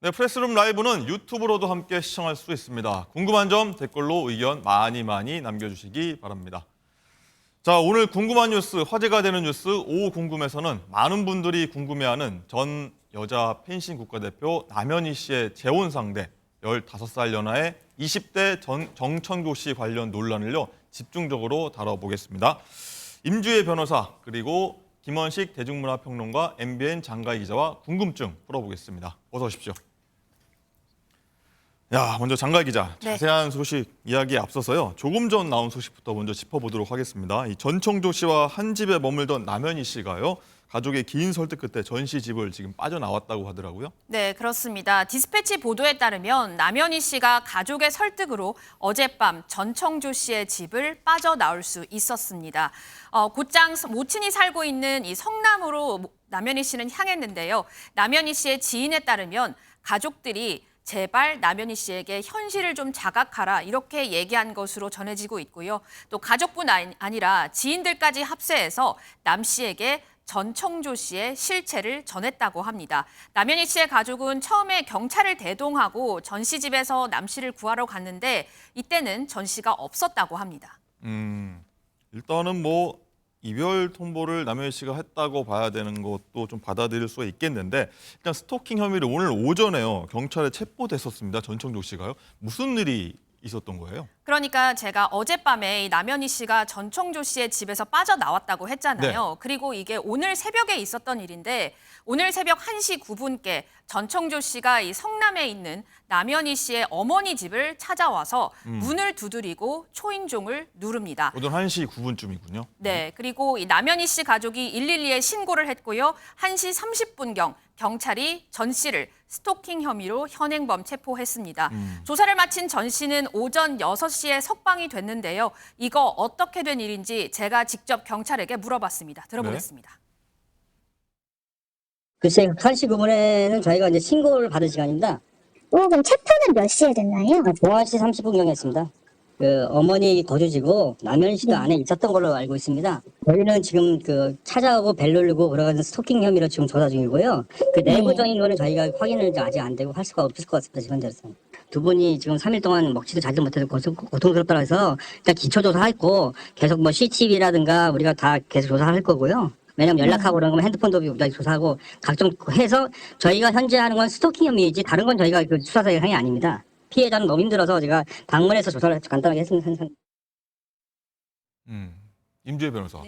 네, 프레스룸 라이브는 유튜브로도 함께 시청할 수 있습니다. 궁금한 점 댓글로 의견 많이 남겨주시기 바랍니다. 자, 오늘 궁금한 뉴스, 화제가 되는 뉴스 오 궁금해서는 많은 분들이 궁금해하는 전 여자 펜싱 국가대표 남현희 씨의 재혼 상대 15살 연하의 20대 정천교 씨 관련 논란을요 집중적으로 다뤄보겠습니다. 임주혜 변호사 그리고 김원식 대중문화평론가 MBN 장가희 기자와 궁금증 풀어보겠습니다. 어서 오십시오. 야, 먼저 장가희 기자, 네. 자세한 소식 이야기에 앞서서요. 조금 전 나온 소식부터 먼저 짚어보도록 하겠습니다. 이 전청조 씨와 한 집에 머물던 남현희 씨가요. 가족의 긴 설득 끝에 전 씨 집을 지금 빠져나왔다고 하더라고요. 네, 그렇습니다. 디스패치 보도에 따르면 남현희 씨가 가족의 설득으로 어젯밤 전청조 씨의 집을 빠져나올 수 있었습니다. 곧장 모친이 살고 있는 이 성남으로 남현희 씨는 향했는데요. 남현희 씨의 지인에 따르면 가족들이 제발 남현희 씨에게 현실을 좀 자각하라 이렇게 얘기한 것으로 전해지고 있고요. 또 가족뿐 아니라 지인들까지 합세해서 남 씨에게 전청조 씨의 실체를 전했다고 합니다. 남현희 씨의 가족은 처음에 경찰을 대동하고 전 씨 집에서 남 씨를 구하러 갔는데 이때는 전 씨가 없었다고 합니다. 일단은 뭐 이별 통보를 남현희 씨가 했다고 봐야 되는 것도 좀 받아들일 수가 있겠는데 일단 스토킹 혐의를 오늘 오전에요. 경찰에 체포됐었습니다. 전청조 씨가요. 무슨 일이 있었던 거예요? 그러니까 제가 어젯밤에 이 남현희 씨가 전청조 씨의 집에서 빠져나왔다고 했잖아요. 네. 그리고 이게 오늘 새벽에 있었던 일인데 오늘 새벽 1시 9분께 전청조 씨가 이 성남에 있는 남현희 씨의 어머니 집을 찾아와서 문을 두드리고 초인종을 누릅니다. 오전 1시 9분쯤이군요. 네, 그리고 이 남현희 씨 가족이 112에 신고를 했고요. 1시 30분경 경찰이 전 씨를 스토킹 혐의로 현행범 체포했습니다. 조사를 마친 전 씨는 오전 6시에 석방이 됐는데요. 이거 어떻게 된 일인지 제가 직접 경찰에게 물어봤습니다. 들어보겠습니다. 글쎄, 1시 9분에는 저희가 이제 신고를 받은 시간입니다. 그럼 체포는 몇 시에 됐나요? 1시 30분경에 했습니다. 그 어머니 거주지고 남현희 씨도 안에 있었던 걸로 알고 있습니다. 저희는 지금 그 찾아오고 벨 누르고 그러는 스토킹 혐의로 지금 조사 중이고요. 그 내부적인 거는 저희가 확인을 아직 안 되고 할 수가 없을 것 같습니다. 지금대로서. 두 분이 지금 3일 동안 먹지도 자지도 못해서 고통스럽다고 해서 일단 기초 조사했고 계속 뭐 CCTV라든가 우리가 다 계속 조사할 거고요. 왜냐면 연락하고 그런 거면 핸드폰도 우리가 조사하고 각종 해서 저희가 현재 하는 건 스토킹 혐의이지 다른 건 저희가 그 수사 대상이 아닙니다. 피해자는 너무 힘들어서 제가 방문해서 조사를 간단하게 했습니다. 임주혜 변호사.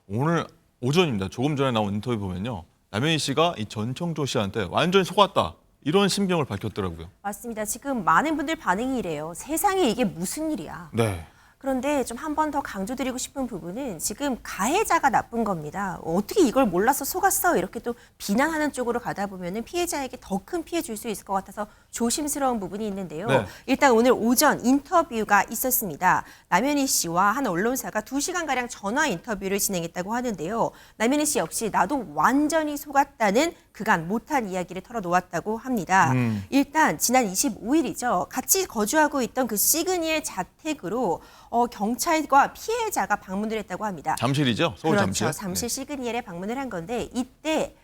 오늘 오전입니다. 조금 전에 나온 인터뷰 보면요. 남현희 씨가 이 전청조 씨한테 완전히 속았다. 이런 심경을 밝혔더라고요. 맞습니다. 지금 많은 분들 반응이 이래요. 세상에 이게 무슨 일이야. 네. 그런데 좀 한 번 더 강조드리고 싶은 부분은 지금 가해자가 나쁜 겁니다. 어떻게 이걸 몰라서 속았어? 이렇게 또 비난하는 쪽으로 가다 보면은 피해자에게 더 큰 피해 줄 수 있을 것 같아서 조심스러운 부분이 있는데요. 네. 일단 오늘 오전 인터뷰가 있었습니다. 남현희 씨와 한 언론사가 2시간가량 전화 인터뷰를 진행했다고 하는데요. 남현희 씨 역시 나도 완전히 속았다는 그간 못한 이야기를 털어놓았다고 합니다. 일단 지난 25일이죠. 같이 거주하고 있던 그 시그니의 자택으로 경찰과 피해자가 방문을 했다고 합니다. 잠실이죠? 서울 그렇죠. 잠실. 잠실 시그니엘에 방문을 한 건데 이때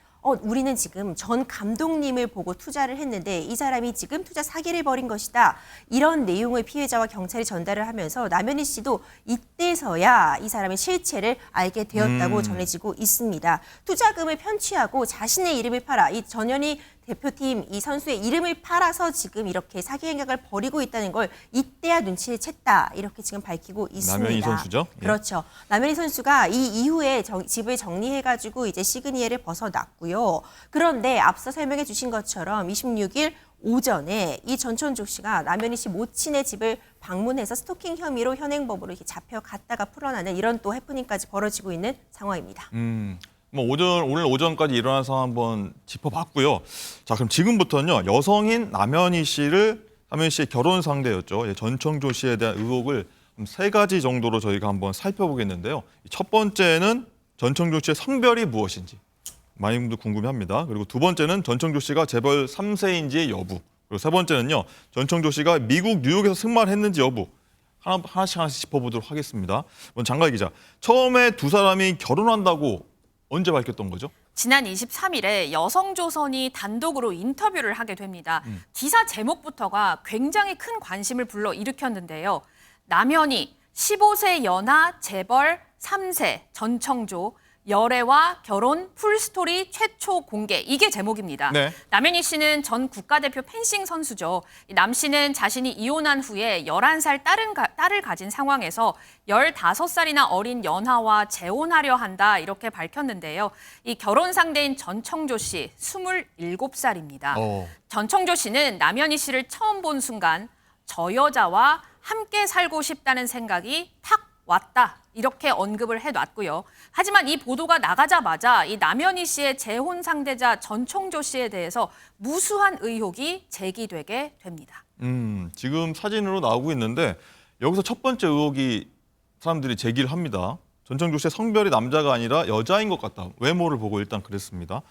우리는 지금 전 감독님을 보고 투자를 했는데 이 사람이 지금 투자 사기를 벌인 것이다. 이런 내용을 피해자와 경찰이 전달을 하면서 남현희 씨도 이때서야 이 사람의 실체를 알게 되었다고 전해지고 있습니다. 투자금을 편취하고 자신의 이름을 팔아 이 전현희 대표팀 이 선수의 이름을 팔아서 지금 이렇게 사기 행각을 벌이고 있다는 걸 이때야 눈치를 챘다. 이렇게 지금 밝히고 있습니다. 남현희 선수죠? 예. 그렇죠. 남현희 선수가 이 이후에 집을 정리해가지고 이제 시그니엘을 벗어났고요. 그런데 앞서 설명해 주신 것처럼 26일 오전에 이 전청조 씨가 남현희 씨 모친의 집을 방문해서 스토킹 혐의로 현행범으로 이렇게 잡혀갔다가 풀어나는 이런 또 해프닝까지 벌어지고 있는 상황입니다. 뭐 오늘 오전까지 일어난 상황 한번 짚어봤고요. 자, 그럼 지금부터는요. 여성인 남현희 씨의 결혼 상대였죠. 전청조 씨에 대한 의혹을 3가지 정도로 저희가 한번 살펴보겠는데요. 첫 번째는 전청조 씨의 성별이 무엇인지 많은 분들 궁금해합니다. 그리고 두 번째는 전청조 씨가 재벌 3세인지의 여부. 그리고 세 번째는요. 전청조 씨가 미국 뉴욕에서 승마를 했는지 여부. 하나씩 짚어보도록 하겠습니다. 먼저 장가희 기자. 처음에 두 사람이 결혼한다고 언제 밝혔던 거죠? 지난 23일에 여성조선이 단독으로 인터뷰를 하게 됩니다. 기사 제목부터가 굉장히 큰 관심을 불러일으켰는데요. 남현희 15세 연하 재벌 3세 전청조 열애와 결혼 풀스토리 최초 공개. 이게 제목입니다. 네. 남현희 씨는 전 국가대표 펜싱 선수죠. 남 씨는 자신이 이혼한 후에 11살 딸을 가진 상황에서 15살이나 어린 연하와 재혼하려 한다 이렇게 밝혔는데요. 이 결혼 상대인 전청조 씨 27살입니다. 전청조 씨는 남현희 씨를 처음 본 순간 저 여자와 함께 살고 싶다는 생각이 탁 왔다. 이렇게 언급을 해놨고요. 하지만 이 보도가 나가자마자 이 남현희 씨의 재혼 상대자 전청조 씨에 대해서 무수한 의혹이 제기되게 됩니다. 지금 사진으로 나오고 있는데 여기서 첫 번째 의혹이 사람들이 제기를 합니다. 전청조 씨의 성별이 남자가 아니라 여자인 것 같다. 외모를 보고 일단 그랬습니다.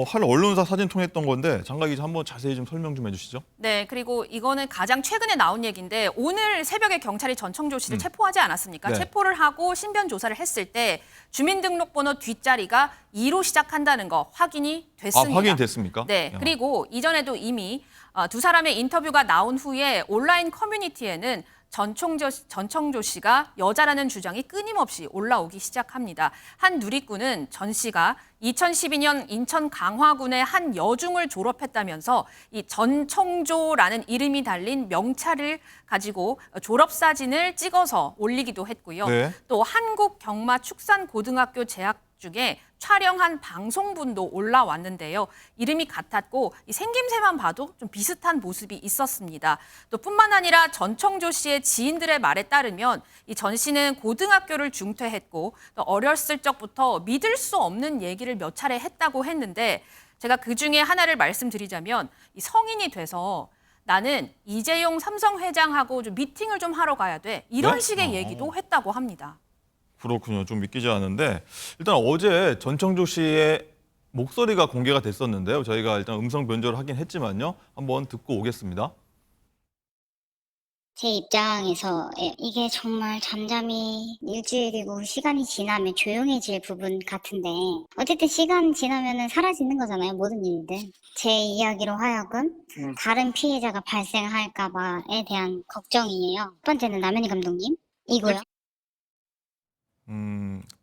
한 언론사 사진 통했던 건데 장가 기자 한번 자세히 좀 설명 좀 해주시죠. 네, 그리고 이거는 가장 최근에 나온 얘기인데 오늘 새벽에 경찰이 전청조 씨를 체포하지 않았습니까? 네. 체포를 하고 신변 조사를 했을 때 주민등록번호 뒷자리가 2로 시작한다는 거 확인이 됐습니다. 확인이 됐습니까? 네, 야. 그리고 이전에도 이미 두 사람의 인터뷰가 나온 후에 온라인 커뮤니티에는 전청조 씨가 여자라는 주장이 끊임없이 올라오기 시작합니다. 한 누리꾼은 전 씨가 2012년 인천 강화군의 한 여중을 졸업했다면서 이 전청조라는 이름이 달린 명찰을 가지고 졸업사진을 찍어서 올리기도 했고요. 네. 또 한국경마축산고등학교 재학 중에 촬영한 방송분도 올라왔는데요. 이름이 같았고 이 생김새만 봐도 좀 비슷한 모습이 있었습니다. 또 뿐만 아니라 전청조 씨의 지인들의 말에 따르면 이 전 씨는 고등학교를 중퇴했고 또 어렸을 적부터 믿을 수 없는 얘기를 몇 차례 했다고 했는데 제가 그중에 하나를 말씀드리자면 이 성인이 돼서 나는 이재용 삼성 회장하고 좀 미팅을 좀 하러 가야 돼. 이런 네? 식의 얘기도 했다고 합니다. 그렇군요. 좀 믿기지 않은데 일단 어제 전청조 씨의 목소리가 공개가 됐었는데요. 저희가 일단 음성 변조를 하긴 했지만요. 한번 듣고 오겠습니다. 제 입장에서 이게 정말 잠잠히 일주일이고 시간이 지나면 조용해질 부분 같은데 어쨌든 시간 지나면 사라지는 거잖아요. 모든 일들. 제 이야기로 하여금 다른 피해자가 발생할까 봐에 대한 걱정이에요. 첫 번째는 남현희 감독님이고요.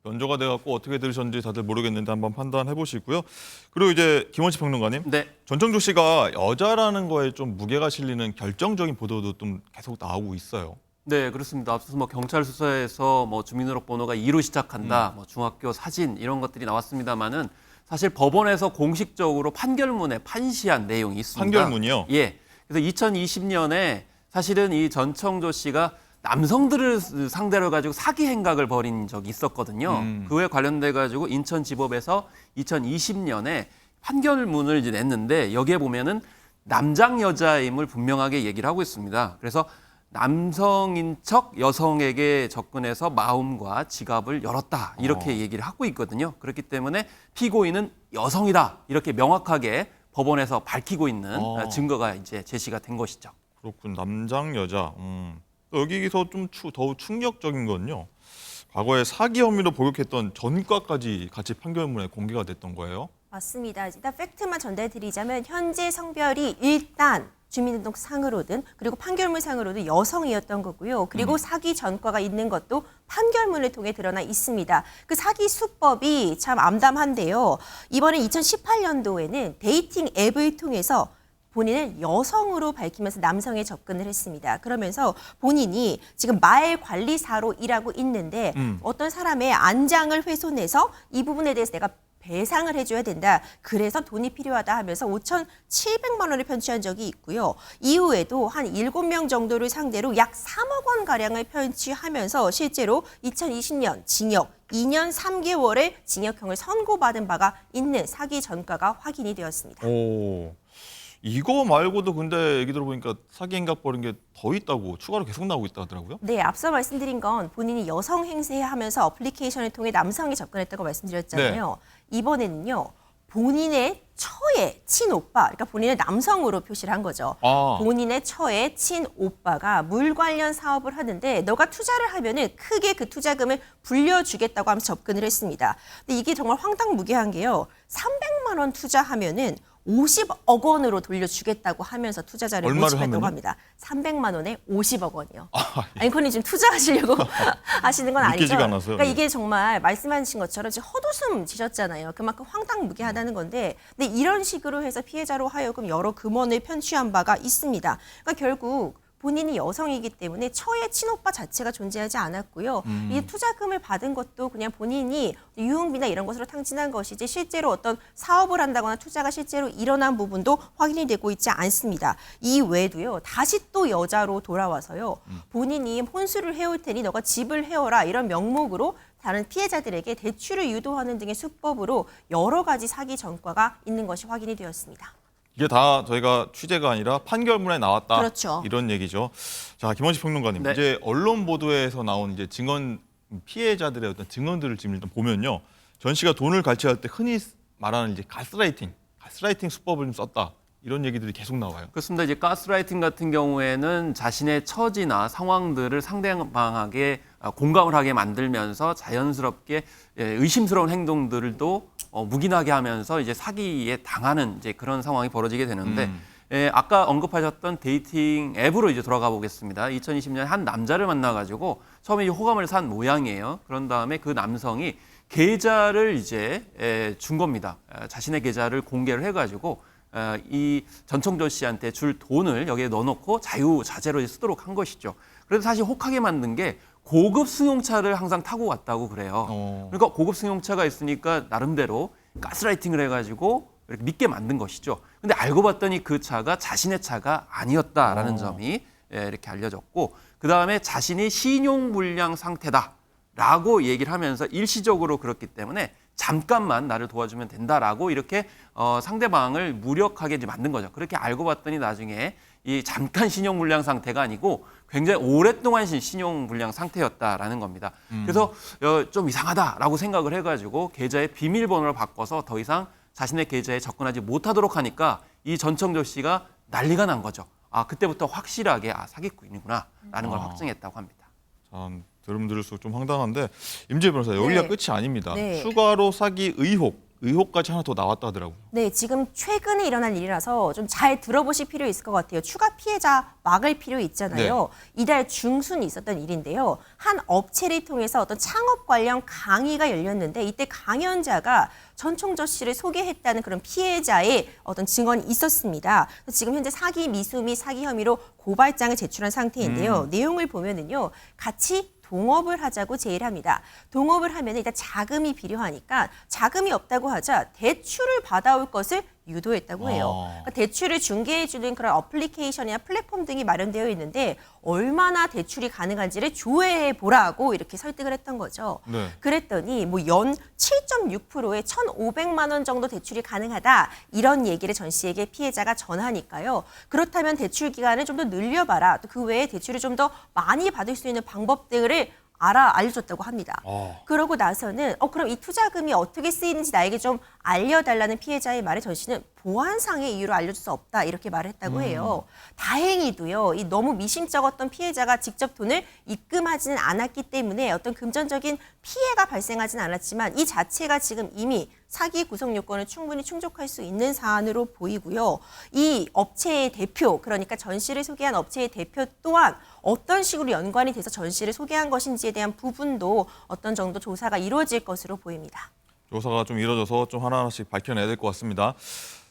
변조가 돼갖고 어떻게 들으셨는지 다들 모르겠는데 한번 판단해 보시고요. 그리고 이제 김원식 평론가님, 네. 전청조 씨가 여자라는 거에 좀 무게가 실리는 결정적인 보도도 좀 계속 나오고 있어요. 네, 그렇습니다. 앞서서 경찰 수사에서 주민등록번호가 2로 시작한다, 중학교 사진 이런 것들이 나왔습니다만은 사실 법원에서 공식적으로 판결문에 판시한 내용이 있습니다. 판결문이요? 예. 그래서 2020년에 사실은 이 전청조 씨가 남성들을 상대로 가지고 사기 행각을 벌인 적이 있었거든요. 그에 관련돼 가지고 인천지법에서 2020년에 판결문을 이제 냈는데 여기에 보면은 남장 여자임을 분명하게 얘기를 하고 있습니다. 그래서 남성인 척 여성에게 접근해서 마음과 지갑을 열었다 이렇게 얘기를 하고 있거든요. 그렇기 때문에 피고인은 여성이다 이렇게 명확하게 법원에서 밝히고 있는 증거가 이제 제시가 된 것이죠. 그렇군. 남장 여자. 여기서 좀 더욱 충격적인 건요. 과거에 사기 혐의로 복역했던 전과까지 같이 판결문에 공개가 됐던 거예요. 맞습니다. 일단 팩트만 전달드리자면 현재 성별이 일단 주민등록상으로든 그리고 판결문상으로도 여성이었던 거고요. 그리고 사기 전과가 있는 것도 판결문을 통해 드러나 있습니다. 그 사기 수법이 참 암담한데요. 이번에 2018년도에는 데이팅 앱을 통해서 본인을 여성으로 밝히면서 남성에 접근을 했습니다. 그러면서 본인이 지금 말관리사로 일하고 있는데 어떤 사람의 안장을 훼손해서 이 부분에 대해서 내가 배상을 해줘야 된다. 그래서 돈이 필요하다 하면서 5,700만 원을 편취한 적이 있고요. 이후에도 한 7명 정도를 상대로 약 3억 원가량을 편취하면서 실제로 2020년 징역 2년 3개월의 징역형을 선고받은 바가 있는 사기 전과가 확인이 되었습니다. 이거 말고도 근데 얘기 들어보니까 사기 행각 벌인 게 더 있다고 추가로 계속 나오고 있다 하더라고요. 네, 앞서 말씀드린 건 본인이 여성 행세하면서 어플리케이션을 통해 남성에 접근했다고 말씀드렸잖아요. 이번에는요. 본인의 처의 친오빠, 그러니까 본인의 남성으로 표시를 한 거죠. 아. 본인의 처의 친오빠가 물 관련 사업을 하는데 너가 투자를 하면은 크게 그 투자금을 불려주겠다고 하면서 접근을 했습니다. 근데 이게 정말 황당무계한 게요. 300만 원 투자하면은 50억 원으로 돌려주겠다고 하면서 투자자를 얼마를 모집했다고 하면요? 합니다. 300만 원에 50억 원이요. 앵커님 지금 투자하시려고 하시는 건 아니죠? 믿기지가 않아서요. 그러니까 네. 이게 정말 말씀하신 것처럼 지금 헛웃음 지셨잖아요. 그만큼 황당무계하다는 건데, 근데 이런 식으로 해서 피해자로 하여금 여러 금원을 편취한 바가 있습니다. 그러니까 결국 본인이 여성이기 때문에 처의 친오빠 자체가 존재하지 않았고요. 이 투자금을 받은 것도 그냥 본인이 유흥비나 이런 것으로 탕진한 것이지 실제로 어떤 사업을 한다거나 투자가 실제로 일어난 부분도 확인이 되고 있지 않습니다. 이 외에도요. 다시 또 여자로 돌아와서요. 본인이 혼수를 해올 테니 너가 집을 해오라 이런 명목으로 다른 피해자들에게 대출을 유도하는 등의 수법으로 여러 가지 사기 전과가 있는 것이 확인이 되었습니다. 이게 다 저희가 취재가 아니라 판결문에 나왔다. 그렇죠. 이런 얘기죠. 자, 김원식 평론가님. 네. 이제 언론 보도에서 나온 이제 증언 피해자들의 어떤 증언들을 지금 일단 보면요. 전 씨가 돈을 갈취할 때 흔히 말하는 이제 가스라이팅 수법을 좀 썼다. 이런 얘기들이 계속 나와요. 그렇습니다. 이제 가스라이팅 같은 경우에는 자신의 처지나 상황들을 상대방에게 공감을 하게 만들면서 자연스럽게 의심스러운 행동들도 묵인하게 하면서 이제 사기에 당하는 이제 그런 상황이 벌어지게 되는데 아까 언급하셨던 데이팅 앱으로 이제 돌아가 보겠습니다. 2020년에 한 남자를 만나가지고 처음에 이제 호감을 산 모양이에요. 그런 다음에 그 남성이 계좌를 이제 준 겁니다. 자신의 계좌를 공개를 해가지고 이 전청조 씨한테 줄 돈을 여기에 넣어놓고 자유자재로 쓰도록 한 것이죠. 그래서 사실 혹하게 만든 게 고급 승용차를 항상 타고 왔다고 그래요. 그러니까 고급 승용차가 있으니까 나름대로 가스라이팅을 해가지고 이렇게 믿게 만든 것이죠. 근데 알고 봤더니 그 차가 자신의 차가 아니었다라는 점이 이렇게 알려졌고, 그 다음에 자신이 신용불량 상태다라고 얘기를 하면서 일시적으로 그렇기 때문에 잠깐만 나를 도와주면 된다라고 이렇게 상대방을 무력하게 이제 만든 거죠. 그렇게 알고 봤더니 나중에 이 잠깐 신용불량 상태가 아니고 굉장히 오랫동안 신용불량 상태였다라는 겁니다. 그래서 좀 이상하다라고 생각을 해가지고 계좌의 비밀번호를 바꿔서 더 이상 자신의 계좌에 접근하지 못하도록 하니까 이 전청조 씨가 난리가 난 거죠. 아, 그때부터 확실하게 사기꾼이구나라는 걸 확증했다고 합니다. 참 들으면 들을수록 좀 황당한데 임재 변호사 여기가 네. 끝이 아닙니다. 네. 추가로 사기 의혹까지 하나 더 나왔다 하더라고요. 네, 지금 최근에 일어난 일이라서 좀 잘 들어보실 필요 있을 것 같아요. 추가 피해자 막을 필요 있잖아요. 이달 중순 있었던 일인데요. 한 업체를 통해서 어떤 창업 관련 강의가 열렸는데 이때 강연자가 전청조 씨를 소개했다는 그런 피해자의 어떤 증언이 있었습니다. 지금 현재 사기 미수 및 사기 혐의로 고발장을 제출한 상태인데요. 내용을 보면은요, 같이 동업을 하자고 제의를 합니다. 동업을 하면 일단 자금이 필요하니까 자금이 없다고 하자 대출을 받아올 것을 유도했다고 해요. 그러니까 대출을 중개해주는 그런 어플리케이션이나 플랫폼 등이 마련되어 있는데 얼마나 대출이 가능한지를 조회해보라고 이렇게 설득을 했던 거죠. 네. 그랬더니 뭐 연 7.6%에 1,500만 원 정도 대출이 가능하다. 이런 얘기를 전 씨에게 피해자가 전하니까요. 그렇다면 대출 기간을 좀 더 늘려봐라. 또 그 외에 대출을 좀 더 많이 받을 수 있는 방법들을 알려줬다고 합니다. 그러고 나서는 그럼 이 투자금이 어떻게 쓰이는지 나에게 좀 알려달라는 피해자의 말에 전 씨는 보안상의 이유로 알려줄 수 없다 이렇게 말을 했다고 해요. 다행히도요. 이 너무 미심쩍었던 피해자가 직접 돈을 입금하지는 않았기 때문에 어떤 금전적인 피해가 발생하지는 않았지만 이 자체가 지금 이미 사기 구성 요건을 충분히 충족할 수 있는 사안으로 보이고요. 이 업체의 대표, 그러니까 전 씨를 소개한 업체의 대표 또한 어떤 식으로 연관이 돼서 전 씨를 소개한 것인지에 대한 부분도 어떤 정도 조사가 이루어질 것으로 보입니다. 조사가 좀 이뤄져서 좀 하나하나씩 밝혀내야 될 것 같습니다.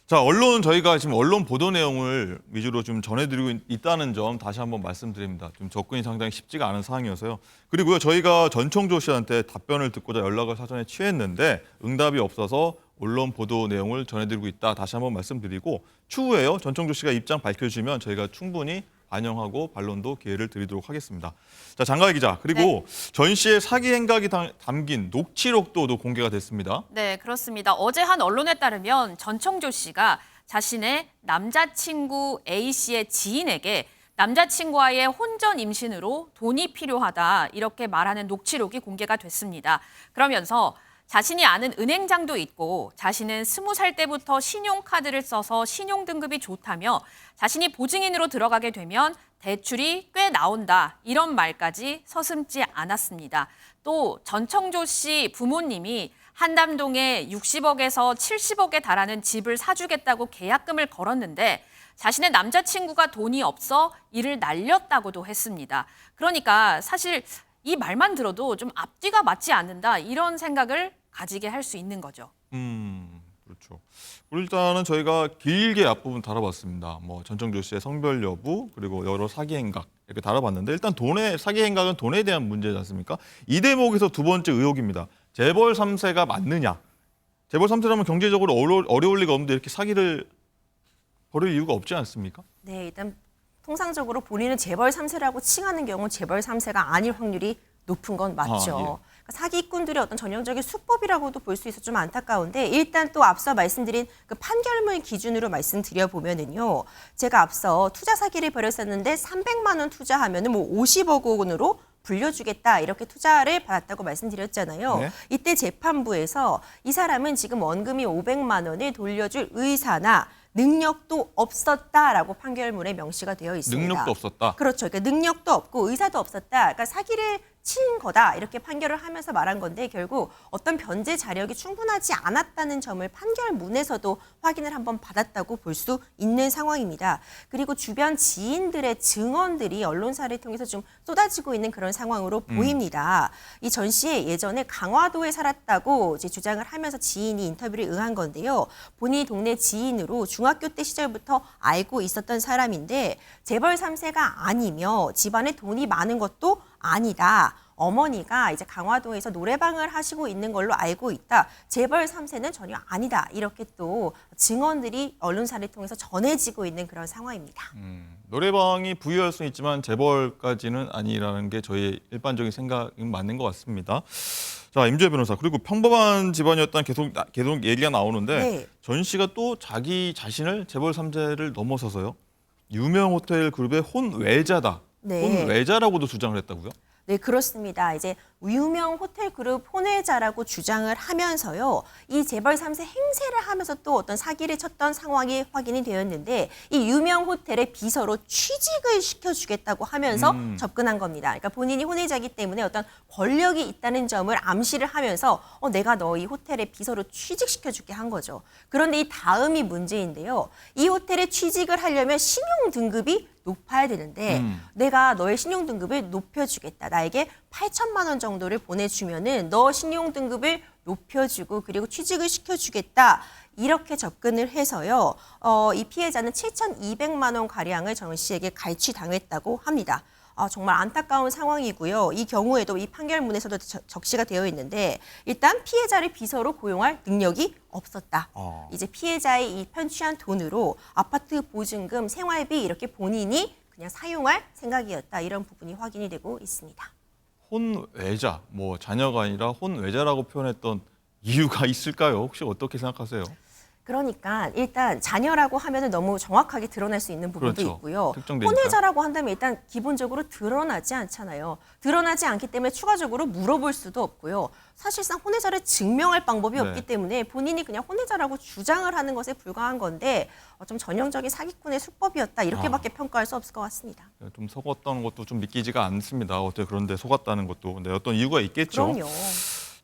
자, 저희가 지금 언론 보도 내용을 위주로 좀 전해드리고 있다는 점 다시 한번 말씀드립니다. 좀 접근이 상당히 쉽지가 않은 상황이어서요. 그리고요, 저희가 전청조 씨한테 답변을 듣고자 연락을 사전에 취했는데 응답이 없어서 언론 보도 내용을 전해드리고 있다. 다시 한번 말씀드리고 추후에요, 전청조 씨가 입장 밝혀주시면 저희가 충분히 반영하고 반론도 기회를 드리도록 하겠습니다. 자, 장가희 기자, 그리고 전 씨의 사기 행각이 담긴 녹취록도 공개가 됐습니다. 네, 그렇습니다. 어제 한 언론에 따르면 전청조 씨가 자신의 남자친구 A 씨의 지인에게 남자친구와의 혼전 임신으로 돈이 필요하다 이렇게 말하는 녹취록이 공개가 됐습니다. 그러면서 자신이 아는 은행장도 있고 자신은 20살 때부터 신용카드를 써서 신용등급이 좋다며 자신이 보증인으로 들어가게 되면 대출이 꽤 나온다. 이런 말까지 서슴지 않았습니다. 또 전청조 씨 부모님이 한담동에 60억에서 70억에 달하는 집을 사주겠다고 계약금을 걸었는데 자신의 남자친구가 돈이 없어 이를 날렸다고도 했습니다. 그러니까 사실 이 말만 들어도 좀 앞뒤가 맞지 않는다 이런 생각을 가지게 할 수 있는 거죠. 그렇죠. 일단은 저희가 길게 앞부분 다뤄봤습니다. 뭐 전청조 씨의 성별 여부 그리고 여러 사기 행각 이렇게 다뤄봤는데 일단 사기 행각은 돈에 대한 문제지 않습니까? 이 대목에서 두 번째 의혹입니다. 재벌 3세가 맞느냐? 재벌 3세라면 경제적으로 어려울 리가 없는데 이렇게 사기를 벌일 이유가 없지 않습니까? 네, 일단 통상적으로 본인은 재벌 3세라고 칭하는 경우 재벌 3세가 아닐 확률이 높은 건 맞죠. 그러니까 사기꾼들의 어떤 전형적인 수법이라고도 볼 수 있어 좀 안타까운데 일단 또 앞서 말씀드린 그 판결문 기준으로 말씀드려 보면은요. 제가 앞서 투자 사기를 벌였었는데 300만 원 투자하면은 뭐 50억 원으로 불려주겠다 이렇게 투자를 받았다고 말씀드렸잖아요. 네. 이때 재판부에서 이 사람은 지금 원금이 500만 원을 돌려줄 의사나 능력도 없었다라고 판결문에 명시가 되어 있습니다. 능력도 없었다. 그렇죠. 그러니까 능력도 없고 의사도 없었다. 그러니까 사기를 친 거다 이렇게 판결을 하면서 말한 건데 결국 어떤 변제 자력이 충분하지 않았다는 점을 판결문에서도 확인을 한번 받았다고 볼 수 있는 상황입니다. 그리고 주변 지인들의 증언들이 언론사를 통해서 좀 쏟아지고 있는 그런 상황으로 보입니다. 이 전 씨의 예전에 강화도에 살았다고 이제 주장을 하면서 지인이 인터뷰를 응한 건데요. 본인이 동네 지인으로 중학교 때 시절부터 알고 있었던 사람인데 재벌 3세가 아니며 집안에 돈이 많은 것도 아니다. 어머니가 이제 강화도에서 노래방을 하시고 있는 걸로 알고 있다. 재벌 3세는 전혀 아니다. 이렇게 또 증언들이 언론사를 통해서 전해지고 있는 그런 상황입니다. 노래방이 부유할 수는 있지만 재벌까지는 아니라는 게 저희의 일반적인 생각은 맞는 것 같습니다. 자, 임주혜 변호사. 그리고 평범한 집안이었다는 계속 얘기가 나오는데 네. 전 씨가 또 자기 자신을 재벌 3세를 넘어서서요. 유명 호텔 그룹의 혼외자다. 네. 혼외자라고도 주장을 했다고요? 네, 그렇습니다. 이제 유명 호텔 그룹 혼외자라고 주장을 하면서요. 이 재벌 3세 행세를 하면서 또 어떤 사기를 쳤던 상황이 확인이 되었는데 이 유명 호텔의 비서로 취직을 시켜주겠다고 하면서 접근한 겁니다. 그러니까 본인이 혼외자이기 때문에 어떤 권력이 있다는 점을 암시를 하면서 내가 너 이 호텔의 비서로 취직시켜줄게 한 거죠. 그런데 이 다음이 문제인데요. 이 호텔에 취직을 하려면 신용 등급이 높아야 되는데 내가 너의 신용 등급을 높여주겠다. 나에게 8천만 원 정도를 보내주면은 너 신용 등급을 높여주고 그리고 취직을 시켜주겠다. 이렇게 접근을 해서요. 이 피해자는 7,200만 원 가량을 정 씨에게 갈취당했다고 합니다. 정말 안타까운 상황이고요. 이 경우에도 이 판결문에서도 적시가 되어 있는데 일단 피해자를 비서로 고용할 능력이 없었다. 이제 피해자의 이 편취한 돈으로 아파트 보증금, 생활비 이렇게 본인이 그냥 사용할 생각이었다. 이런 부분이 확인이 되고 있습니다. 혼외자, 뭐 자녀가 아니라 혼외자라고 표현했던 이유가 있을까요? 혹시 어떻게 생각하세요? 그러니까 일단 자녀라고 하면은 너무 정확하게 드러날 수 있는 부분도 그렇죠. 있고요. 특정되니까. 혼외자라고 한다면 일단 기본적으로 드러나지 않잖아요. 드러나지 않기 때문에 추가적으로 물어볼 수도 없고요. 사실상 혼외자를 증명할 방법이 네. 없기 때문에 본인이 그냥 혼외자라고 주장을 하는 것에 불과한 건데 좀 전형적인 사기꾼의 수법이었다. 이렇게밖에 평가할 수 없을 것 같습니다. 좀 속았다는 것도 좀 믿기지가 않습니다. 어떻게 그런데 속았다는 것도. 네, 어떤 이유가 있겠죠. 그럼요.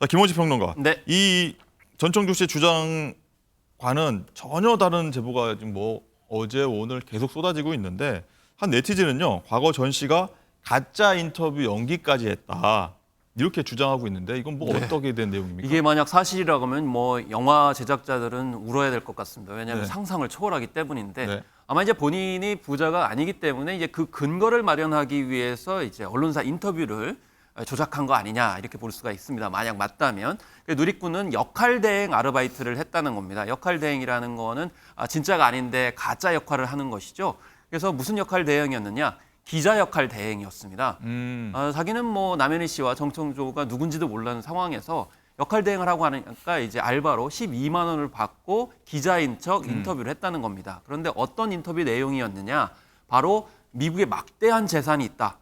자, 김원지 평론가. 네. 이 전청조 씨의 주장과는 전혀 다른 제보가 지금 뭐 어제 오늘 계속 쏟아지고 있는데 한 네티즌은요. 과거 전 씨가 가짜 인터뷰 연기까지 했다. 이렇게 주장하고 있는데 이건 뭐 어떻게 된 내용입니까? 이게 만약 사실이라고 하면 뭐 영화 제작자들은 울어야 될 것 같습니다. 왜냐하면 네. 상상을 초월하기 때문인데 네. 아마 이제 본인이 부자가 아니기 때문에 이제 그 근거를 마련하기 위해서 이제 언론사 인터뷰를 조작한 거 아니냐 이렇게 볼 수가 있습니다. 만약 맞다면 누리꾼은 역할 대행 아르바이트를 했다는 겁니다. 역할 대행이라는 거는 진짜가 아닌데 가짜 역할을 하는 것이죠. 그래서 무슨 역할 대행이었느냐? 기자 역할 대행이었습니다. 자기는 뭐 남현희 씨와 정청조가 누군지도 모르는 상황에서 역할 대행을 하고 하니까 이제 알바로 12만 원을 받고 기자인 척 인터뷰를 했다는 겁니다. 그런데 어떤 인터뷰 내용이었느냐? 바로 미국에 막대한 재산이 있다.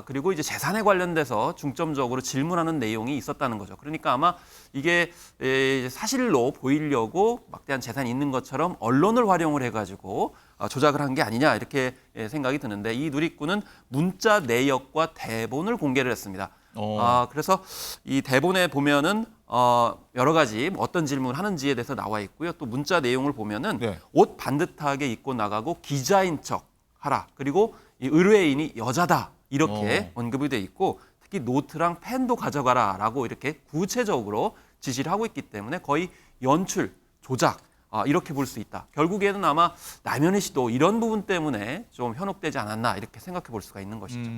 그리고 이제 재산에 관련돼서 중점적으로 질문하는 내용이 있었다는 거죠. 그러니까 아마 이게 사실로 보이려고 막대한 재산이 있는 것처럼 언론을 활용을 해가지고 조작을 한 게 아니냐 이렇게 생각이 드는데 이 누리꾼은 문자 내역과 대본을 공개를 했습니다. 그래서 이 대본에 보면은 여러 가지 어떤 질문을 하는지에 대해서 나와 있고요. 또 문자 내용을 보면은 네. 옷 반듯하게 입고 나가고 기자인 척 하라. 그리고 이 의뢰인이 여자다. 이렇게 언급이 돼 있고 특히 노트랑 펜도 가져가라라고 이렇게 구체적으로 지시를 하고 있기 때문에 거의 연출, 조작 이렇게 볼 수 있다. 결국에는 아마 남현희 씨도 이런 부분 때문에 좀 현혹되지 않았나 이렇게 생각해 볼 수가 있는 것이죠.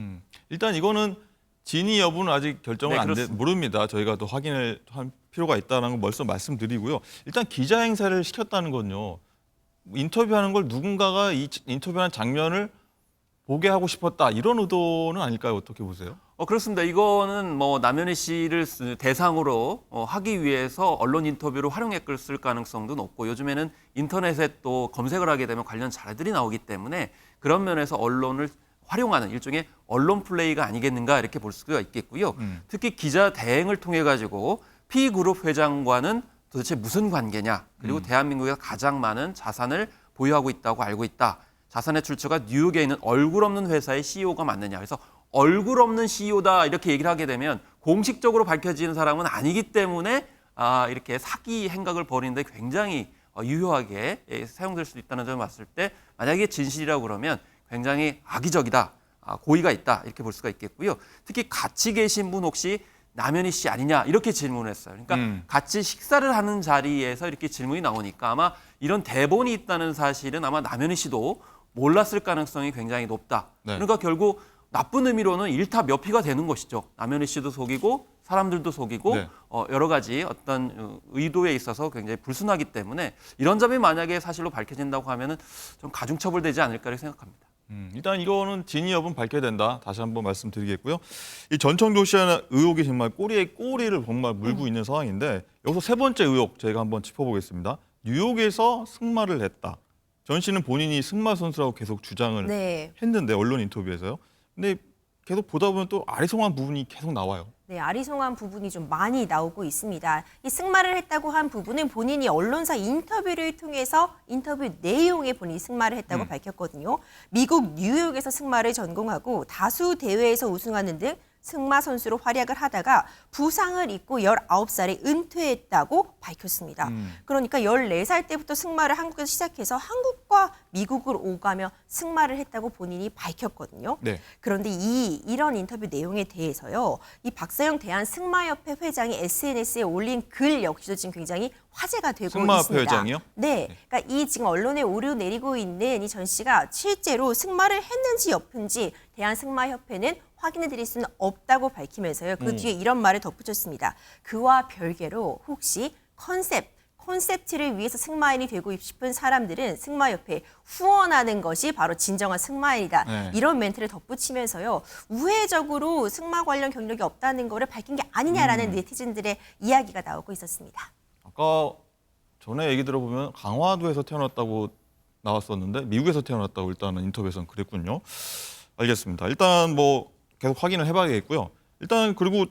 일단 이거는 진위 여부는 아직 결정을 네, 그렇습니다. 모릅니다. 저희가 더 확인을 할 필요가 있다는 걸 벌써 말씀드리고요. 일단 기자 행사를 시켰다는 건요. 인터뷰하는 걸 누군가가 이 인터뷰하는 장면을 보게 하고 싶었다 이런 의도는 아닐까요? 어떻게 보세요? 그렇습니다. 이거는 뭐 남현희 씨를 대상으로 하기 위해서 언론 인터뷰로 활용했을 가능성도 높고 요즘에는 인터넷에 또 검색을 하게 되면 관련 자료들이 나오기 때문에 그런 면에서 언론을 활용하는 일종의 언론 플레이가 아니겠는가 이렇게 볼 수가 있겠고요. 특히 기자 대행을 통해 가지고 P그룹 회장과는 도대체 무슨 관계냐. 그리고 대한민국에서 가장 많은 자산을 보유하고 있다고 알고 있다. 자산의 출처가 뉴욕에 있는 얼굴 없는 회사의 CEO가 맞느냐. 그래서 얼굴 없는 CEO다 이렇게 얘기를 하게 되면 공식적으로 밝혀지는 사람은 아니기 때문에 이렇게 사기 행각을 벌이는데 굉장히 유효하게 사용될 수 있다는 점을 봤을 때 만약에 진실이라고 그러면 굉장히 악의적이다, 고의가 있다 이렇게 볼 수가 있겠고요. 특히 같이 계신 분 혹시 남현희 씨 아니냐 이렇게 질문을 했어요. 그러니까 같이 식사를 하는 자리에서 이렇게 질문이 나오니까 아마 이런 대본이 있다는 사실은 아마 남현희 씨도 몰랐을 가능성이 굉장히 높다. 네. 그러니까 결국 나쁜 의미로는 일타몇피가 되는 것이죠. 남현희 씨도 속이고 사람들도 속이고 네. 여러 가지 어떤 의도에 있어서 굉장히 불순하기 때문에 이런 점이 만약에 사실로 밝혀진다고 하면은 좀 가중처벌되지 않을까 이렇게 생각합니다. 일단 이거는 진위 여부는 밝혀야 된다. 다시 한번 말씀드리겠고요. 이 전청조 씨의 의혹이 정말 꼬리에 꼬리를 정말 물고 있는 상황인데 여기서 세 번째 의혹 저희가 한번 짚어보겠습니다. 뉴욕에서 승마를 했다. 전 씨는 본인이 승마 선수라고 계속 주장을 네. 했는데 언론 인터뷰에서요. 근데 계속 보다 보면 또 아리송한 부분이 계속 나와요. 네, 아리송한 부분이 좀 많이 나오고 있습니다. 이 승마를 했다고 한 부분은 본인이 언론사 인터뷰를 통해서 인터뷰 내용에 본인이 승마를 했다고 밝혔거든요. 미국 뉴욕에서 승마를 전공하고 다수 대회에서 우승하는 등 승마 선수로 활약을 하다가 부상을 입고 19살에 은퇴했다고 밝혔습니다. 그러니까 14살 때부터 승마를 한국에서 시작해서 한국과 미국을 오가며 승마를 했다고 본인이 밝혔거든요. 네. 그런데 이런 인터뷰 내용에 대해서요. 이 박서영 대한승마협회 회장이 SNS에 올린 글 역시도 지금 굉장히 화제가 되고 승마협회 있습니다. 회장이요? 네. 그러니까 이 지금 언론에 오르내리고 있는 이 전 씨가 실제로 승마를 했는지 여픈지 대한승마협회는 확인해 드릴 수는 없다고 밝히면서요. 그 뒤에 이런 말을 덧붙였습니다. 그와 별개로 혹시 콘셉트를 위해서 승마인이 되고 싶은 사람들은 승마협회에 후원하는 것이 바로 진정한 승마인이다. 네. 이런 멘트를 덧붙이면서요. 우회적으로 승마 관련 경력이 없다는 거를 밝힌 게 아니냐라는 네티즌들의 이야기가 나오고 있었습니다. 아까 전에 얘기 들어보면 강화도에서 태어났다고 나왔었는데 미국에서 태어났다고 일단은 인터뷰에서는 그랬군요. 알겠습니다. 일단 뭐 계속 확인을 해봐야겠고요. 일단 그리고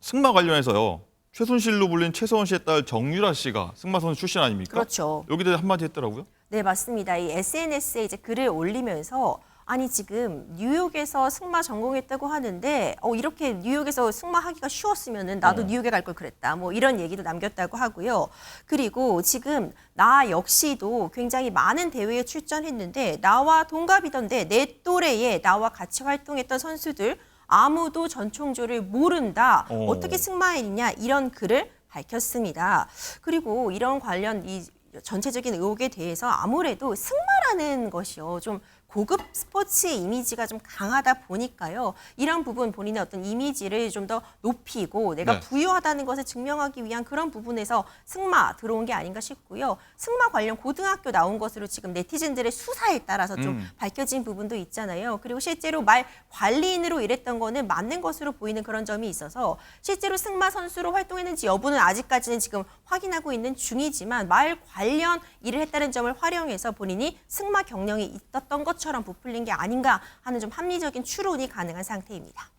승마 관련해서요. 최순실로 불린 최서원 씨의 딸 정유라 씨가 승마 선수 출신 아닙니까? 그렇죠. 여기 대해 한마디 했더라고요. 네, 맞습니다. 이 SNS에 이제 글을 올리면서 아니 지금 뉴욕에서 승마 전공했다고 하는데 이렇게 뉴욕에서 승마하기가 쉬웠으면은 나도 뉴욕에 갈 걸 그랬다. 뭐 이런 얘기도 남겼다고 하고요. 그리고 지금 나 역시도 굉장히 많은 대회에 출전했는데 나와 동갑이던데 내 또래에 나와 같이 활동했던 선수들 아무도 전총조를 모른다. 어떻게 승마인이냐 이런 글을 밝혔습니다. 그리고 이런 관련 이 전체적인 의혹에 대해서 아무래도 승마라는 것이요 좀 고급 스포츠의 이미지가 좀 강하다 보니까요. 이런 부분 본인의 어떤 이미지를 좀 더 높이고 내가 네. 부유하다는 것을 증명하기 위한 그런 부분에서 승마 들어온 게 아닌가 싶고요. 승마 관련 고등학교 나온 것으로 지금 네티즌들의 수사에 따라서 좀 밝혀진 부분도 있잖아요. 그리고 실제로 말 관리인으로 일했던 거는 맞는 것으로 보이는 그런 점이 있어서 실제로 승마 선수로 활동했는지 여부는 아직까지는 지금 확인하고 있는 중이지만 말 관련 일을 했다는 점을 활용해서 본인이 승마 경력이 있었던 것 것처럼 부풀린 게 아닌가 하는 좀 합리적인 추론이 가능한 상태입니다.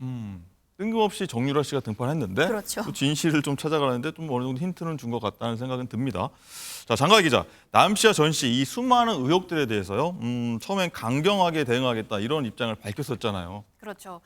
뜬금없이 정유라 씨가 등판했는데 그렇죠. 또 진실을 좀 찾아가는데 좀 어느 정도 힌트는 준 것 같다는 생각은 듭니다. 자, 장가희 기자, 남 씨와 전 씨 이 수많은 의혹들에 대해서요. 처음엔 강경하게 대응하겠다 이런 입장을 밝혔었잖아요. 그렇죠.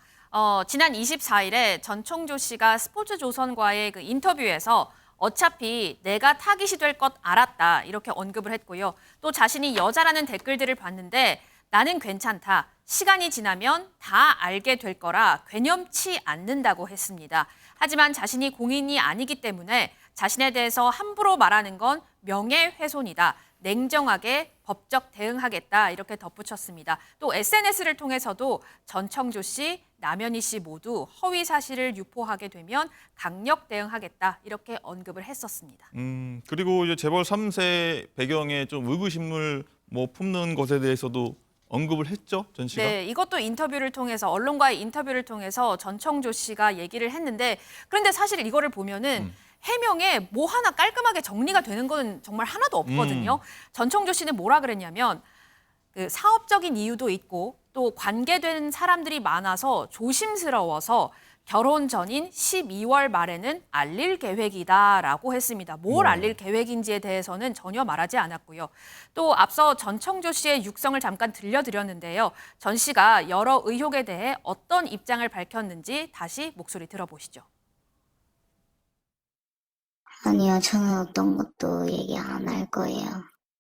지난 24일에 전청조 씨가 스포츠조선과의 그 인터뷰에서 어차피 내가 타깃이 될 것 알았다 이렇게 언급을 했고요. 또 자신이 여자라는 댓글들을 봤는데 나는 괜찮다. 시간이 지나면 다 알게 될 거라 괴념치 않는다고 했습니다. 하지만 자신이 공인이 아니기 때문에 자신에 대해서 함부로 말하는 건 명예훼손이다. 냉정하게 법적 대응하겠다 이렇게 덧붙였습니다. 또 SNS를 통해서도 전청조 씨, 남현희 씨 모두 허위 사실을 유포하게 되면 강력 대응하겠다 이렇게 언급을 했었습니다. 그리고 이제 재벌 3세 배경에 좀 의구심을 뭐 품는 것에 대해서도 언급을 했죠, 전 씨가. 네, 이것도 인터뷰를 통해서 언론과의 인터뷰를 통해서 전청조 씨가 얘기를 했는데 그런데 사실 이거를 보면은 해명에 뭐 하나 깔끔하게 정리가 되는 건 정말 하나도 없거든요. 전청조 씨는 뭐라 그랬냐면 그 사업적인 이유도 있고 또 관계된 사람들이 많아서 조심스러워서 결혼 전인 12월 말에는 알릴 계획이다라고 했습니다. 뭘 알릴 계획인지에 대해서는 전혀 말하지 않았고요. 또 앞서 전청조 씨의 육성을 잠깐 들려드렸는데요. 전 씨가 여러 의혹에 대해 어떤 입장을 밝혔는지 다시 목소리 들어보시죠. 아니요, 저는 어떤 것도 얘기 안 할 거예요.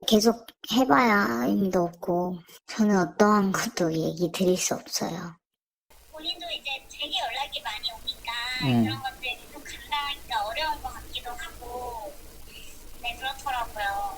계속 해봐야 의미도 없고, 저는 어떠한 것도 얘기 드릴 수 없어요. 본인도 이제 되게 연락이 많이 오니까 그런 것들이 좀 감당하기가 어려운 것 같기도 하고, 네, 그렇더라고요.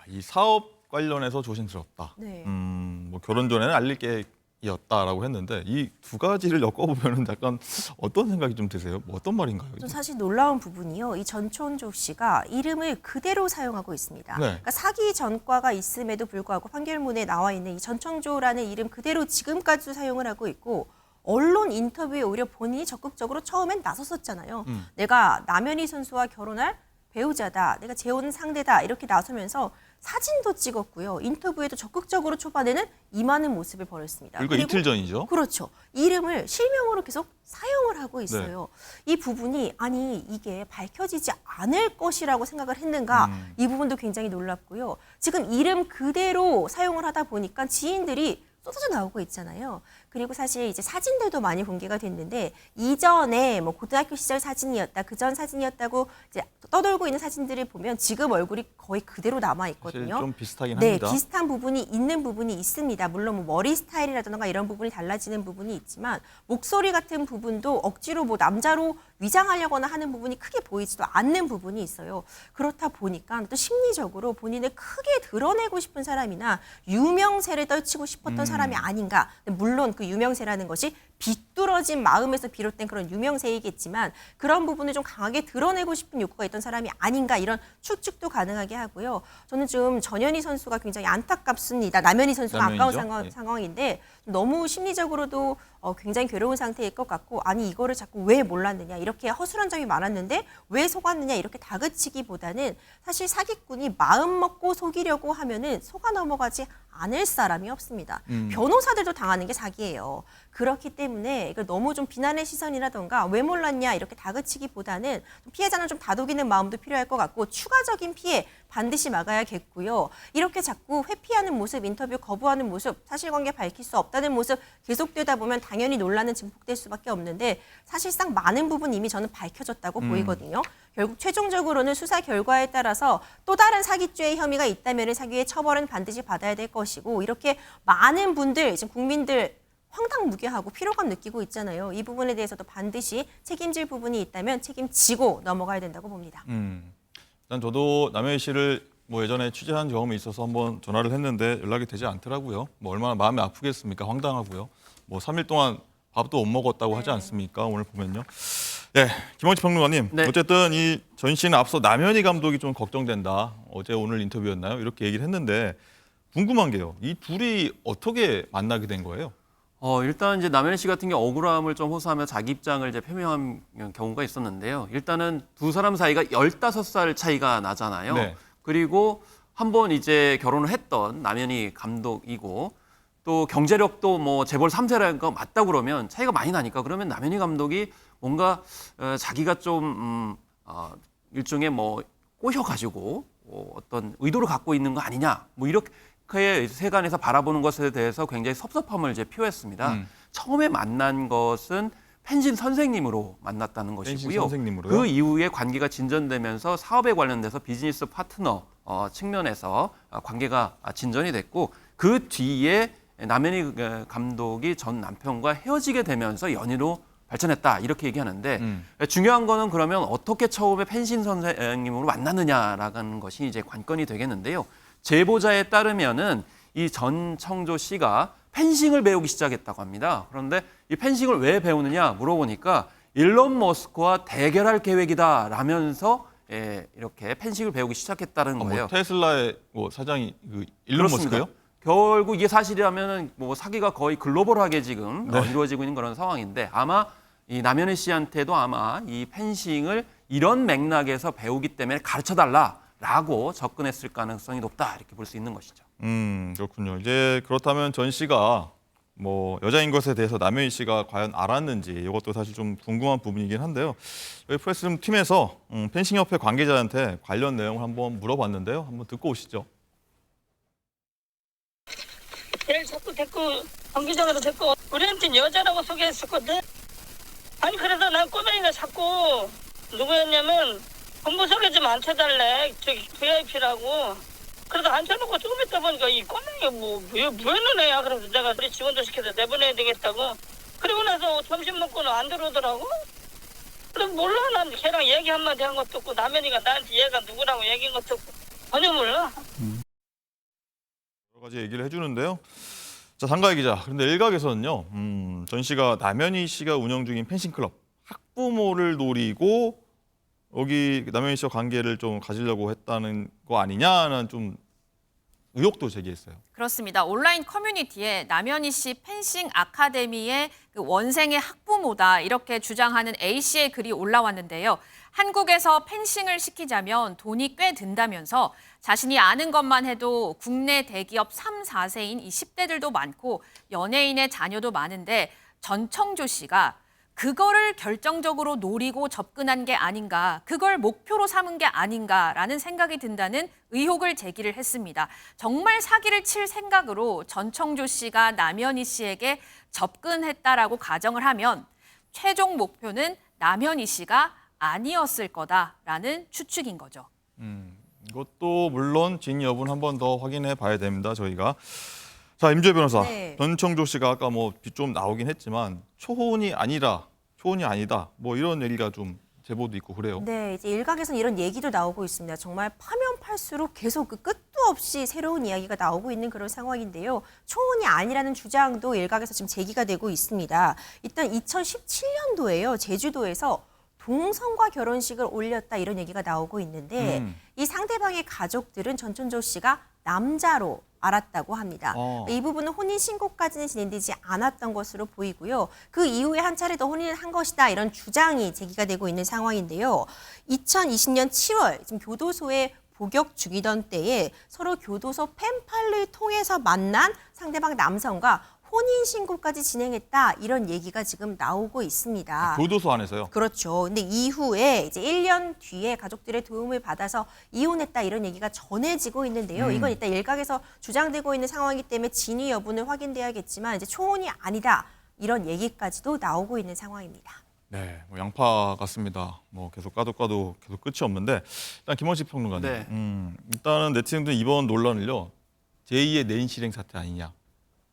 이 사업 관련해서 조심스럽다. 네. 뭐 결혼 전에는 알릴 계획이었다라고 했는데 이 두 가지를 엮어보면 약간 어떤 생각이 좀 드세요? 뭐 어떤 말인가요? 이게? 좀 사실 놀라운 부분이요. 이 전청조 씨가 이름을 그대로 사용하고 있습니다. 네. 그러니까 사기 전과가 있음에도 불구하고 판결문에 나와 있는 이 전청조라는 이름 그대로 지금까지도 사용을 하고 있고 언론 인터뷰에 오히려 본인이 적극적으로 처음엔 나섰었잖아요. 내가 남현희 선수와 결혼할 배우자다. 내가 재혼 상대다. 이렇게 나서면서 사진도 찍었고요. 인터뷰에도 적극적으로 초반에는 임하는 모습을 보였습니다. 그리고 이틀 전이죠. 그렇죠. 이름을 실명으로 계속 사용을 하고 있어요. 이 부분이 아니 이게 밝혀지지 않을 것이라고 생각을 했는가 이 부분도 굉장히 놀랍고요. 지금 이름 그대로 사용을 하다 보니까 지인들이 쏟아져 나오고 있잖아요. 그리고 사실 이제 사진들도 많이 공개가 됐는데 이전에 뭐 고등학교 시절 사진이었다, 그전 사진이었다고 이제 떠돌고 있는 사진들을 보면 지금 얼굴이 거의 그대로 남아 사실 있거든요. 좀 비슷하긴 네, 합니다. 비슷한 부분이 있는 부분이 있습니다. 물론 뭐 머리 스타일이라든가 이런 부분이 달라지는 부분이 있지만 목소리 같은 부분도 억지로 뭐 남자로 위장하려거나 하는 부분이 크게 보이지도 않는 부분이 있어요. 그렇다 보니까 또 심리적으로 본인을 크게 드러내고 싶은 사람이나 유명세를 떨치고 싶었던 사람이 아닌가. 물론 그 유명세라는 것이 비뚤어진 마음에서 비롯된 그런 유명세이겠지만 그런 부분을 좀 강하게 드러내고 싶은 욕구가 있던 사람이 아닌가 이런 추측도 가능하게 하고요. 저는 좀 전현희 선수가 굉장히 안타깝습니다. 남현희 선수가 아까운 남현희죠? 상황인데 너무 심리적으로도 굉장히 괴로운 상태일 것 같고 아니 이거를 자꾸 왜 몰랐느냐 이렇게 허술한 점이 많았는데 왜 속았느냐 이렇게 다그치기보다는 사실 사기꾼이 마음 먹고 속이려고 하면은 속아 넘어가지 않을 사람이 없습니다. 변호사들도 당하는 게 사기예요. 그렇기 때문에 이걸 너무 좀 비난의 시선이라던가 왜 몰랐냐 이렇게 다그치기보다는 피해자는 좀 다독이는 마음도 필요할 것 같고 추가적인 피해 반드시 막아야겠고요. 이렇게 자꾸 회피하는 모습, 인터뷰 거부하는 모습, 사실관계 밝힐 수 없다는 모습 계속되다 보면 당연히 논란은 증폭될 수밖에 없는데 사실상 많은 부분 이미 저는 밝혀졌다고 보이거든요. 결국 최종적으로는 수사 결과에 따라서 또 다른 사기죄의 혐의가 있다면 사기의 처벌은 반드시 받아야 될 것이고 이렇게 많은 분들, 지금 국민들 황당무계하고 피로감 느끼고 있잖아요. 이 부분에 대해서도 반드시 책임질 부분이 있다면 책임지고 넘어가야 된다고 봅니다. 일단 저도 남현희 씨를 뭐 예전에 취재한 경험이 있어서 한번 전화를 했는데 연락이 되지 않더라고요. 뭐 얼마나 마음이 아프겠습니까? 황당하고요. 뭐 3일 동안 밥도 못 먹었다고 하지 않습니까? 오늘 보면요. 네, 김원치 평론가님. 네. 어쨌든 이 전 씨는 앞서 남현희 감독이 좀 걱정된다. 어제 오늘 인터뷰였나요? 이렇게 얘기를 했는데 궁금한 게요. 이 둘이 어떻게 만나게 된 거예요? 일단 이제 남현희 씨 같은 경우 억울함을 좀 호소하며 자기 입장을 이제 표명한 경우가 있었는데요. 일단은 두 사람 사이가 15살 차이가 나잖아요. 네. 그리고 한번 이제 결혼을 했던 남현희 감독이고 또 경제력도 뭐 재벌 3세라는 거 맞다 그러면 차이가 많이 나니까 그러면 남현희 감독이 뭔가 자기가 좀 일종의 뭐 꼬셔가지고 어떤 의도를 갖고 있는 거 아니냐 뭐 이렇게 세간에서 바라보는 것에 대해서 굉장히 섭섭함을 이제 표했습니다. 처음에 만난 것은 펜싱 선생님으로 만났다는 펜싱 것이고요. 선생님으로요? 그 이후에 관계가 진전되면서 사업에 관련돼서 비즈니스 파트너 측면에서 관계가 진전이 됐고 그 뒤에 남현희 감독이 전 남편과 헤어지게 되면서 연인으로 발전했다 이렇게 얘기하는데 중요한 거는 그러면 어떻게 처음에 펜싱 선생님으로 만났느냐라는 것이 이제 관건이 되겠는데요. 제보자에 따르면은 이 전청조 씨가 펜싱을 배우기 시작했다고 합니다. 그런데 이 펜싱을 왜 배우느냐 물어보니까 일론 머스크와 대결할 계획이다라면서 이렇게 펜싱을 배우기 시작했다는 거예요. 뭐 테슬라의 뭐 사장이 그 일론 그렇습니다. 머스크요? 결국 이게 사실이라면은 뭐 사기가 거의 글로벌하게 지금 네. 이루어지고 있는 그런 상황인데 아마 이 남현희 씨한테도 아마 이 펜싱을 이런 맥락에서 배우기 때문에 가르쳐 달라라고 접근했을 가능성이 높다 이렇게 볼 수 있는 것이죠. 그렇군요. 이제 그렇다면 전 씨가 뭐 여자인 것에 대해서 남현희 씨가 과연 알았는지 이것도 사실 좀 궁금한 부분이긴 한데요. 저희 프레스룸 팀에서 펜싱협회 관계자한테 관련 내용을 한번 물어봤는데요. 한번 듣고 오시죠. 얘를 자꾸 데리고 경기장에서 데리고 우리한테는 여자라고 소개했었거든. 아니 그래서 난 꼬맹이가 자꾸 누구였냐면 본부석에 좀 앉혀달래 저기 VIP라고. 그래서 앉혀놓고 조금 있다 보니까 이 꼬맹이가 뭐 뭐였는 애야. 그래서 내가 우리 지원도 시켜서 내보내야 되겠다고. 그리고 나서 점심 먹고는 안 들어오더라고. 그래서 몰라. 난 걔랑 얘기 한마디 한 것도 없고 남현이가 나한테 얘가 누구라고 얘기한 것도 없고 전혀 몰라. 여러 가지 얘기를 해주는데요. 자, 상가희 기자. 그런데 일각에서는요, 전 씨가 남현희 씨가 운영 중인 펜싱 클럽 학부모를 노리고 여기 남현희 씨와 관계를 좀 가지려고 했다는 거 아니냐는 좀 의혹도 제기했어요. 그렇습니다. 온라인 커뮤니티에 남현희 씨 펜싱 아카데미의 그 원생의 학부모다 이렇게 주장하는 A 씨의 글이 올라왔는데요. 한국에서 펜싱을 시키자면 돈이 꽤 든다면서 자신이 아는 것만 해도 국내 대기업 3, 4세인 이 10대들도 많고 연예인의 자녀도 많은데 전청조 씨가 그거를 결정적으로 노리고 접근한 게 아닌가, 그걸 목표로 삼은 게 아닌가라는 생각이 든다는 의혹을 제기를 했습니다. 정말 사기를 칠 생각으로 전청조 씨가 남현희 씨에게 접근했다라고 가정을 하면 최종 목표는 남현희 씨가 아니었을 거다라는 추측인 거죠. 이것도 물론 진 여부는 한 번 더 확인해 봐야 됩니다. 저희가. 자, 임주혜 변호사. 네. 전청조 씨가 아까 뭐 좀 나오긴 했지만 초혼이 아니다. 뭐 이런 얘기가 좀 제보도 있고 그래요. 네, 이제 일각에서는 이런 얘기도 나오고 있습니다. 정말 파면 팔수록 계속 그 끝도 없이 새로운 이야기가 나오고 있는 그런 상황인데요. 초혼이 아니라는 주장도 일각에서 지금 제기가 되고 있습니다. 일단 2017년도에요. 제주도에서 동성과 결혼식을 올렸다 이런 얘기가 나오고 있는데 이 상대방의 가족들은 전청조 씨가 남자로 알았다고 합니다. 이 부분은 혼인신고까지는 진행되지 않았던 것으로 보이고요. 그 이후에 한 차례 더 혼인을 한 것이다 이런 주장이 제기가 되고 있는 상황인데요. 2020년 7월 지금 교도소에 복역 중이던 때에 서로 교도소 펜팔을 통해서 만난 상대방 남성과 혼인신고까지 진행했다 이런 얘기가 지금 나오고 있습니다. 교도소 안에서요? 그렇죠. 근데 이후에 이제 1년 뒤에 가족들의 도움을 받아서 이혼했다 이런 얘기가 전해지고 있는데요. 이건 일단 일각에서 주장되고 있는 상황이기 때문에 진위 여부는 확인돼야겠지만 이제 초혼이 아니다 이런 얘기까지도 나오고 있는 상황입니다. 네, 뭐 양파 같습니다. 뭐 계속 까도 계속 끝이 없는데 일단 김원식 평론가님. 네. 일단은 네티즌들 이번 논란을요. 제2의 내인실행 사태 아니냐.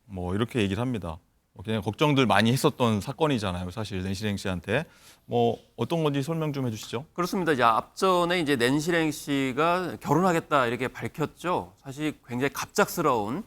뭐 이렇게 얘기를 합니다. 그냥 걱정들 많이 했었던 사건이잖아요. 사실 낸시랭 씨한테 뭐 어떤 건지 설명 좀 해주시죠. 그렇습니다. 이제 앞전에 이제 낸시랭 씨가 결혼하겠다 이렇게 밝혔죠. 사실 굉장히 갑작스러운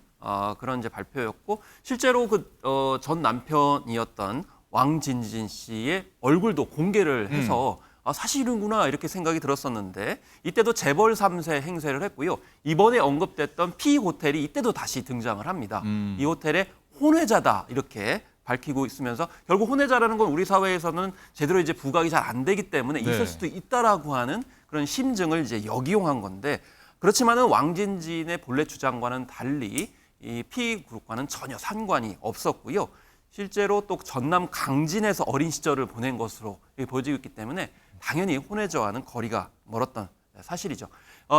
그런 이제 발표였고 실제로 그 전 남편이었던 왕진진 씨의 얼굴도 공개를 해서 사실이구나 이렇게 생각이 들었었는데 이때도 재벌 3세 행세를 했고요. 이번에 언급됐던 P 호텔이 이때도 다시 등장을 합니다. 이 호텔의 혼외자다 이렇게 밝히고 있으면서 결국 혼외자라는 건 우리 사회에서는 제대로 이제 부각이 잘 안 되기 때문에 네. 있을 수도 있다라고 하는 그런 심증을 이제 역이용한 건데 그렇지만은 왕진진의 본래 주장과는 달리 이 P그룹과는 전혀 상관이 없었고요. 실제로 또 전남 강진에서 어린 시절을 보낸 것으로 보여지고 있기 때문에 당연히 혼외저와는 거리가 멀었던 사실이죠.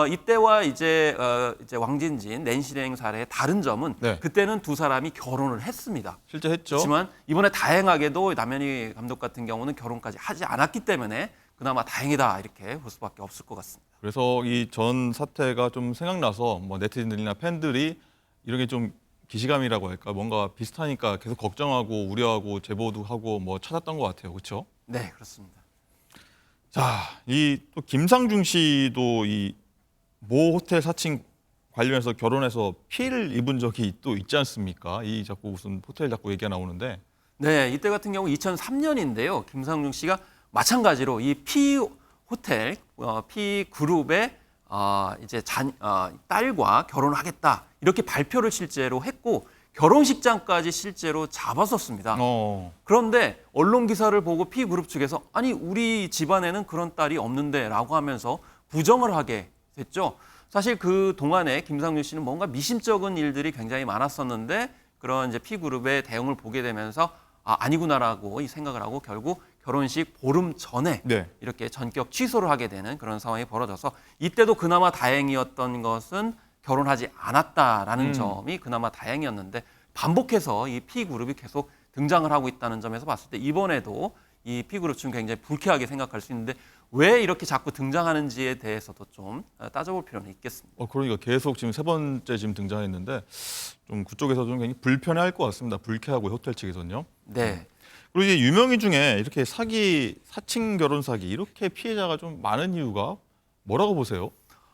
이때와 이제 왕진진 낸시랭 사례의 다른 점은 네. 그때는 두 사람이 결혼을 했습니다. 실제 했죠. 그렇지만 이번에 다행하게도 남현희 감독 같은 경우는 결혼까지 하지 않았기 때문에 그나마 다행이다 이렇게 볼 수밖에 없을 것 같습니다. 그래서 이 전 사태가 좀 생각나서 뭐 네티즌들이나 팬들이 이런 게 좀 기시감이라고 할까 뭔가 비슷하니까 계속 걱정하고 우려하고 제보도 하고 뭐 찾았던 것 같아요. 그렇죠? 네, 그렇습니다. 자, 이 또 김상중 씨도 이 모 호텔 사칭 관련해서 결혼해서 피해를 입은 적이 또 있지 않습니까? 이 자꾸 무슨 호텔 자꾸 얘기가 나오는데. 네, 이때 같은 경우 2003년인데요. 김상중 씨가 마찬가지로 이 P 호텔, P 그룹의 이제 딸과 결혼하겠다 이렇게 발표를 실제로 했고 결혼식장까지 실제로 잡았었습니다. 그런데 언론 기사를 보고 P 그룹 측에서 아니 우리 집안에는 그런 딸이 없는데라고 하면서 부정을 하게 됐죠. 사실 그 동안에 김상중 씨는 뭔가 미심쩍은 일들이 굉장히 많았었는데 그런 이제 P 그룹의 대응을 보게 되면서 아니구나라고 생각을 하고 결국 결혼식 보름 전에 네. 이렇게 전격 취소를 하게 되는 그런 상황이 벌어져서 이때도 그나마 다행이었던 것은 결혼하지 않았다라는 점이 그나마 다행이었는데 반복해서 이 P그룹이 계속 등장을 하고 있다는 점에서 봤을 때 이번에도 이 P그룹 측은 굉장히 불쾌하게 생각할 수 있는데 왜 이렇게 자꾸 등장하는지에 대해서도 좀 따져볼 필요는 있겠습니다. 그러니까 계속 지금 세 번째 지금 등장했는데 좀 그쪽에서 좀 굉장히 불편해할 것 같습니다. 불쾌하고 호텔 측에서는요. 네. 그리고 이제 유명인 중에 이렇게 사칭 결혼 사기 이렇게 피해자가 좀 많은 이유가 뭐라고 보세요?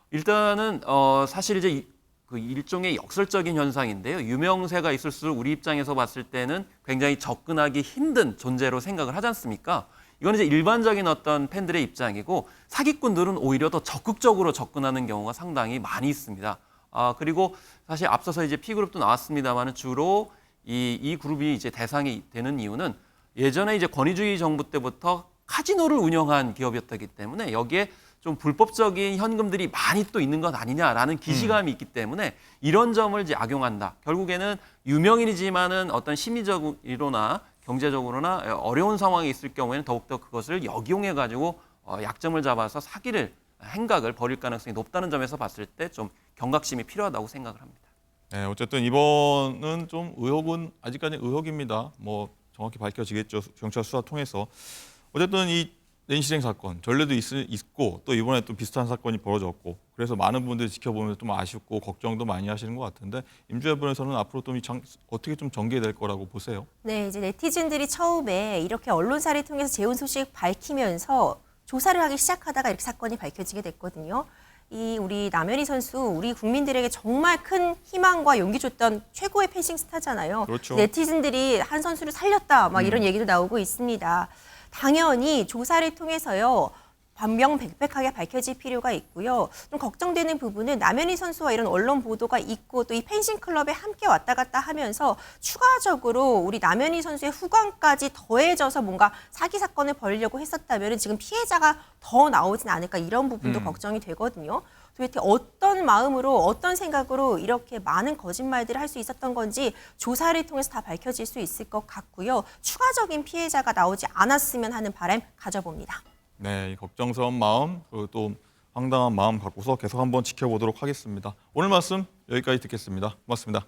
일단은 사실 이제 그 일종의 역설적인 현상인데요. 유명세가 있을수록 우리 입장에서 봤을 때는 굉장히 접근하기 힘든 존재로 생각을 하지 않습니까? 이건 이제 일반적인 어떤 팬들의 입장이고 사기꾼들은 오히려 더 적극적으로 접근하는 경우가 상당히 많이 있습니다. 그리고 사실 앞서서 이제 P그룹도 나왔습니다만은 주로 이 그룹이 이제 대상이 되는 이유는 예전에 이제 권위주의 정부 때부터 카지노를 운영한 기업이었기 때문에 여기에 좀 불법적인 현금들이 많이 또 있는 것 아니냐라는 기시감이 있기 때문에 이런 점을 이제 악용한다. 결국에는 유명인이지만은 어떤 심리적으로나 경제적으로나 어려운 상황이 있을 경우에는 더욱더 그것을 역이용해 가지고 약점을 잡아서 사기를 행각을 벌일 가능성이 높다는 점에서 봤을 때 좀 경각심이 필요하다고 생각을 합니다. 네, 어쨌든 이번은 좀 의혹은 아직까지 의혹입니다. 뭐 정확히 밝혀지겠죠. 경찰 수사 통해서. 어쨌든 이 낸시랭 사건 전례도 있고 또 이번에 또 비슷한 사건이 벌어졌고 그래서 많은 분들이 지켜보면서 좀 아쉽고 걱정도 많이 하시는 것 같은데 임주해변에서는 앞으로 좀 어떻게 좀 전개될 거라고 보세요? 네, 이제 네티즌들이 처음에 이렇게 언론사를 통해서 재혼 소식 밝히면서 조사를 하기 시작하다가 이렇게 사건이 밝혀지게 됐거든요. 우리 남현희 선수 우리 국민들에게 정말 큰 희망과 용기 줬던 최고의 펜싱 스타잖아요. 그렇죠. 네티즌들이 한 선수를 살렸다 막 이런 얘기도 나오고 있습니다. 당연히 조사를 통해서요. 반명백백하게 밝혀질 필요가 있고요. 좀 걱정되는 부분은 남현희 선수와 이런 언론 보도가 있고 또 이 펜싱 클럽에 함께 왔다 갔다 하면서 추가적으로 우리 남현희 선수의 후광까지 더해져서 뭔가 사기 사건을 벌이려고 했었다면 지금 피해자가 더 나오진 않을까 이런 부분도 걱정이 되거든요. 도대체 어떤 마음으로 어떤 생각으로 이렇게 많은 거짓말들을 할 수 있었던 건지 조사를 통해서 다 밝혀질 수 있을 것 같고요. 추가적인 피해자가 나오지 않았으면 하는 바람 가져봅니다. 네, 이 걱정스러운 마음 그리고 또 황당한 마음 갖고서 계속 한번 지켜보도록 하겠습니다. 오늘 말씀 여기까지 듣겠습니다. 고맙습니다.